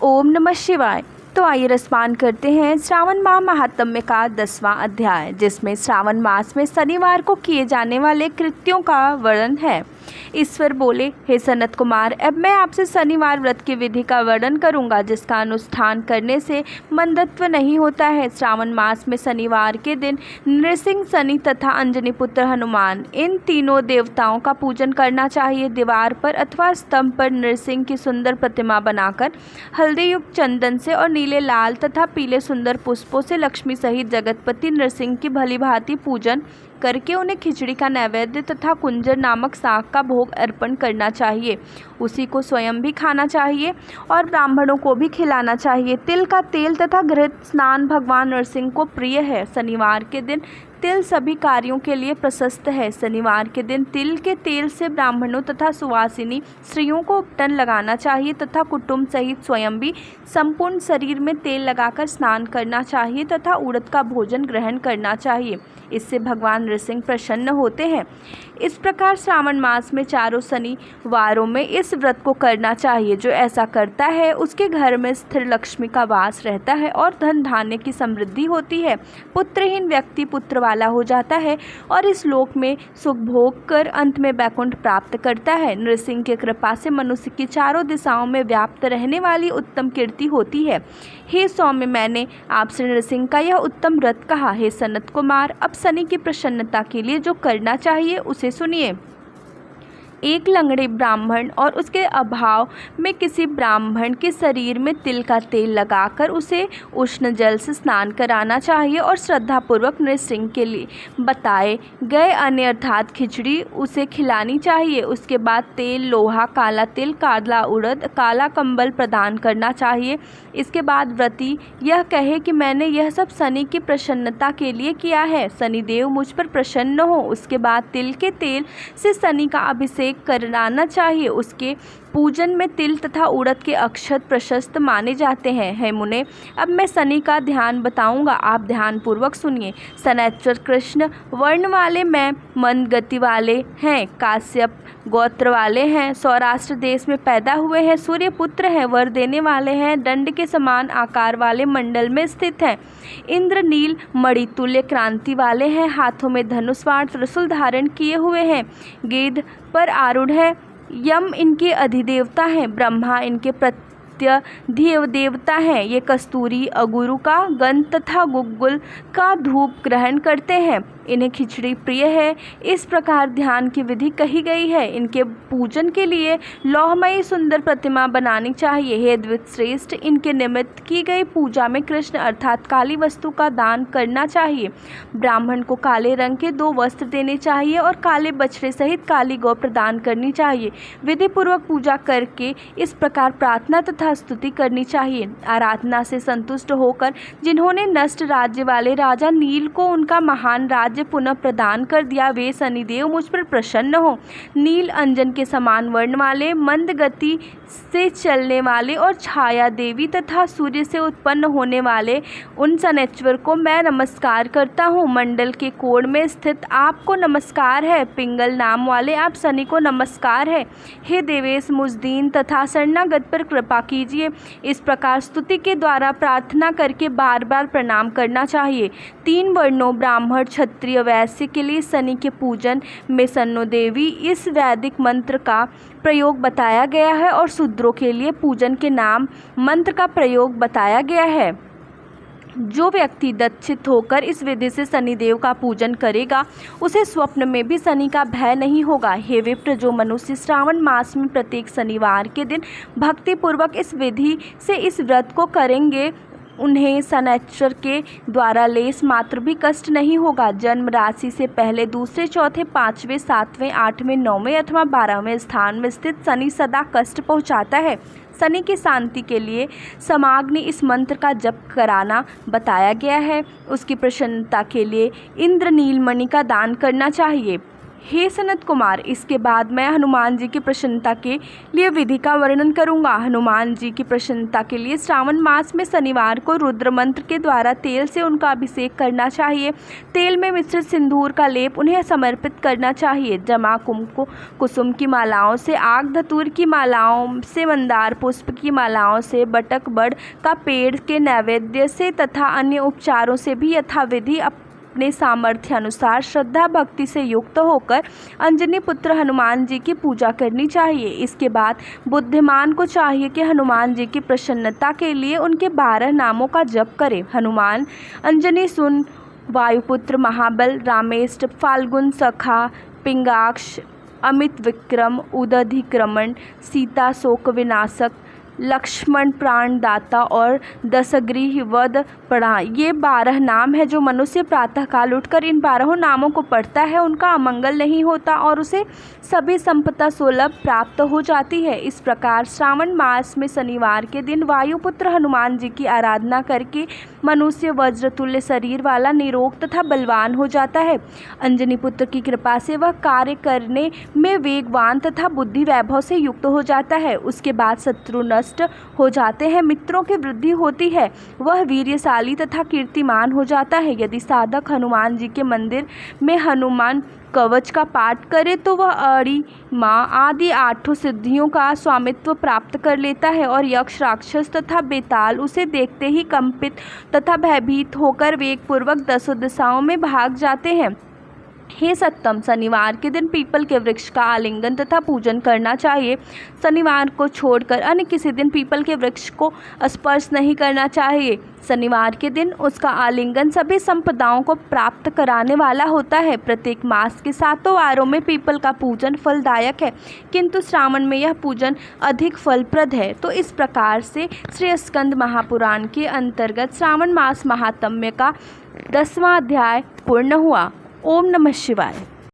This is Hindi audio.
ओम नमः शिवाय। तो आइए रसपान करते हैं श्रावण माह महात्म्य का 10वां अध्याय, जिसमें श्रावण मास में शनिवार को किए जाने वाले कृत्यों का वर्णन है। ईश्वर बोले, हे सनत कुमार, अब मैं आपसे शनिवार व्रत की विधि का वर्णन करूंगा, जिसका अनुष्ठान करने से मंदत्व नहीं होता है। श्रावण मास में शनिवार के दिन नृसिंह, शनि तथा अंजनी पुत्र हनुमान, इन तीनों देवताओं का पूजन करना चाहिए। दीवार पर अथवा स्तंभ पर नृसिंह की सुंदर प्रतिमा बनाकर हल्दी युक्त चंदन से और नीले, लाल तथा पीले सुंदर पुष्पों से लक्ष्मी सहित जगतपति नृसिंह की भली भांति पूजन करके उन्हें खिचड़ी का नैवेद्य तथा कुंजर नामक शाक का भोग अर्पण करना चाहिए। उसी को स्वयं भी खाना चाहिए और ब्राह्मणों को भी खिलाना चाहिए। तिल का तेल तथा घृत स्नान भगवान नरसिंह को प्रिय है। शनिवार के दिन तिल सभी कार्यों के लिए प्रशस्त है। शनिवार के दिन तिल के तेल से ब्राह्मणों तथा सुवासिनी स्त्रियों को उपटन लगाना चाहिए तथा कुटुंब सहित स्वयं भी संपूर्ण शरीर में तेल लगाकर स्नान करना चाहिए तथा उड़द का भोजन ग्रहण करना चाहिए। इससे भगवान नृसिंह प्रसन्न होते हैं। इस प्रकार श्रावण मास में चारों शनिवारों में इस व्रत को करना चाहिए। जो ऐसा करता है उसके घर में स्थिर लक्ष्मी का वास रहता है और धन धान्य की समृद्धि होती है। पुत्रहीन व्यक्ति पुत्र वाला हो जाता है और इस लोक में सुख भोग कर अंत में वैकुंठ प्राप्त करता है। नृसिंह की कृपा से मनुष्य की चारों दिशाओं में व्याप्त रहने वाली उत्तम कीर्ति होती है। हे सौम्य, मैंने आपसे नृसिंह का यह उत्तम व्रत कहा। हे सनत कुमार, अब शनि की प्रसन्नता के लिए जो करना चाहिए उसे सुनिए। एक लंगड़े ब्राह्मण और उसके अभाव में किसी ब्राह्मण के शरीर में तिल का तेल लगाकर उसे उष्ण जल से स्नान कराना चाहिए और श्रद्धापूर्वक नृसिंह के लिए बताए गए अन्न अर्थात खिचड़ी उसे खिलानी चाहिए। उसके बाद तेल, लोहा, काला तिल, काला उड़द, काला कंबल प्रदान करना चाहिए। इसके बाद व्रती यह कहे कि मैंने यह सब शनि की प्रसन्नता के लिए किया है, शनिदेव मुझ पर प्रसन्न हो। उसके बाद तिल के तेल से शनि का अभिषेक कराना चाहिए। उसके पूजन में तिल तथा उड़द के अक्षत प्रशस्त माने जाते हैं। हे मुने, अब मैं शनि का ध्यान बताऊंगा, आप ध्यान पूर्वक सुनिए। शनैश्चर कृष्ण वर्ण वाले, मैं मंद गति वाले हैं, काश्यप गोत्र वाले हैं, सौराष्ट्र देश में पैदा हुए हैं, सूर्य पुत्र हैं, वर देने वाले हैं, दंड के समान आकार वाले मंडल में स्थित हैं, इंद्र नील मणितुल्य क्रांति वाले हैं, हाथों में धनुष बाण त्रिशूल धारण किए हुए हैं, गेंद पर आरूढ़ है, यम इनके अधिदेवता हैं, ब्रह्मा इनके प्रत्यधिदेव देवता हैं। ये कस्तूरी, अगुरु का गंध तथा गुग्गुल का धूप ग्रहण करते हैं। इन्हें खिचड़ी प्रिय है। इस प्रकार ध्यान की विधि कही गई है। इनके पूजन के लिए लौहमयी सुंदर प्रतिमा बनानी चाहिए। हे द्विज श्रेष्ठ, इनके निमित्त की गई पूजा में कृष्ण अर्थात काली वस्तु का दान करना चाहिए। ब्राह्मण को काले रंग के 2 वस्त्र देने चाहिए और काले बछड़े सहित काली गौ प्रदान करनी चाहिए। विधि पूर्वक पूजा करके इस प्रकार प्रार्थना तथा स्तुति करनी चाहिए। आराधना से संतुष्ट होकर जिन्होंने नष्ट राज्य वाले राजा नील को उनका महान राज्य पुनः प्रदान कर दिया, वे शनिदेव मुझ पर प्रसन्न हो। नील अंजन के समान वर्ण वाले, मंद गति से चलने वाले और छाया देवी तथा सूर्य से उत्पन्न होने वाले उन शनैश्चर को मैं नमस्कार करता हूँ। मंडल के कोण में स्थित आपको नमस्कार है। पिंगल नाम वाले आप शनि को नमस्कार है। हे देवेश, मुझ दीन तथा शरणागत पर कृपा कीजिए। इस प्रकार स्तुति के द्वारा प्रार्थना करके बार बार प्रणाम करना चाहिए। 3 वर्णों ब्राह्मण, क्षत्रिय, वैश्य के लिए शनि के पूजन में सन्नो देवी इस वैदिक मंत्र का प्रयोग बताया गया है और शूद्रों के लिए पूजन के नाम मंत्र का प्रयोग बताया गया है। जो व्यक्ति दक्षित होकर इस विधि से शनिदेव का पूजन करेगा उसे स्वप्न में भी शनि का भय नहीं होगा। हे विप्र, जो मनुष्य श्रावण मास में प्रत्येक शनिवार के दिन भक्ति पूर्वक इस विधि से इस व्रत को करेंगे उन्हें शनैश्चर के द्वारा लेस मात्र भी कष्ट नहीं होगा। जन्म राशि से पहले दूसरे, चौथे, 5वें, 7वें, 8वें, 9वें अथवा 12वें स्थान में स्थित शनि सदा कष्ट पहुंचाता है। शनि की शांति के लिए समाग्नि इस मंत्र का जप कराना बताया गया है। उसकी प्रसन्नता के लिए इंद्र नीलमणि का दान करना चाहिए। हे सनत कुमार, इसके बाद मैं हनुमान जी की प्रसन्नता के लिए विधि का वर्णन करूंगा। हनुमान जी की प्रसन्नता के लिए श्रावण मास में शनिवार को रुद्र मंत्र के द्वारा तेल से उनका अभिषेक करना चाहिए। तेल में मिश्रित सिंदूर का लेप उन्हें समर्पित करना चाहिए। जमा कुसुम की मालाओं से, आग धतूर की मालाओं से, मंदार पुष्प की मालाओं से, बटक बड़ का पेड़ के नैवेद्य से तथा अन्य उपचारों से भी यथाविधि अपने सामर्थ्य अनुसार श्रद्धा भक्ति से युक्त होकर अंजनी पुत्र हनुमान जी की पूजा करनी चाहिए। इसके बाद बुद्धिमान को चाहिए कि हनुमान जी की प्रसन्नता के लिए उनके 12 नामों का जप करे। हनुमान, अंजनी सुन, वायुपुत्र, महाबल, रामेष्ट, फाल्गुन सखा, पिंगाक्ष, अमित विक्रम, उदधिक्रमण, सीता शोक विनाशक, लक्ष्मण प्राणदाता और दशग्रीव वध पढ़ा। ये 12 नाम है। जो मनुष्य प्रातःकाल उठकर इन 12 नामों को पढ़ता है उनका अमंगल नहीं होता और उसे सभी संपदा सुलभ प्राप्त हो जाती है। इस प्रकार श्रावण मास में शनिवार के दिन वायुपुत्र हनुमान जी की आराधना करके मनुष्य वज्रतुल्य शरीर वाला, निरोग तथा बलवान हो जाता है। अंजनी पुत्र की कृपा से वह कार्य करने में वेगवान तथा बुद्धि वैभव से युक्त हो जाता है। उसके बाद शत्रु नष्ट हो जाते हैं, मित्रों की वृद्धि होती है, वह वीर्यशाली तथा कीर्तिमान हो जाता है। यदि साधक हनुमान जी के मंदिर में हनुमान कवच का पाठ करे तो वह अणिमा आदि 8 सिद्धियों का स्वामित्व प्राप्त कर लेता है और यक्ष, राक्षस तथा बेताल उसे देखते ही कंपित तथा भयभीत होकर वेगपूर्वक 10 दिशाओं में भाग जाते हैं। हे सत्तम, शनिवार के दिन पीपल के वृक्ष का आलिंगन तथा पूजन करना चाहिए। शनिवार को छोड़कर अन्य किसी दिन पीपल के वृक्ष को स्पर्श नहीं करना चाहिए। शनिवार के दिन उसका आलिंगन सभी संपदाओं को प्राप्त कराने वाला होता है। प्रत्येक मास के 7 वारों में पीपल का पूजन फलदायक है, किंतु श्रावण में यह पूजन अधिक फलप्रद है। तो इस प्रकार से श्री स्कंद महापुराण के अंतर्गत श्रावण मास महात्म्य का 10वां अध्याय पूर्ण हुआ। ओम नमः शिवाय।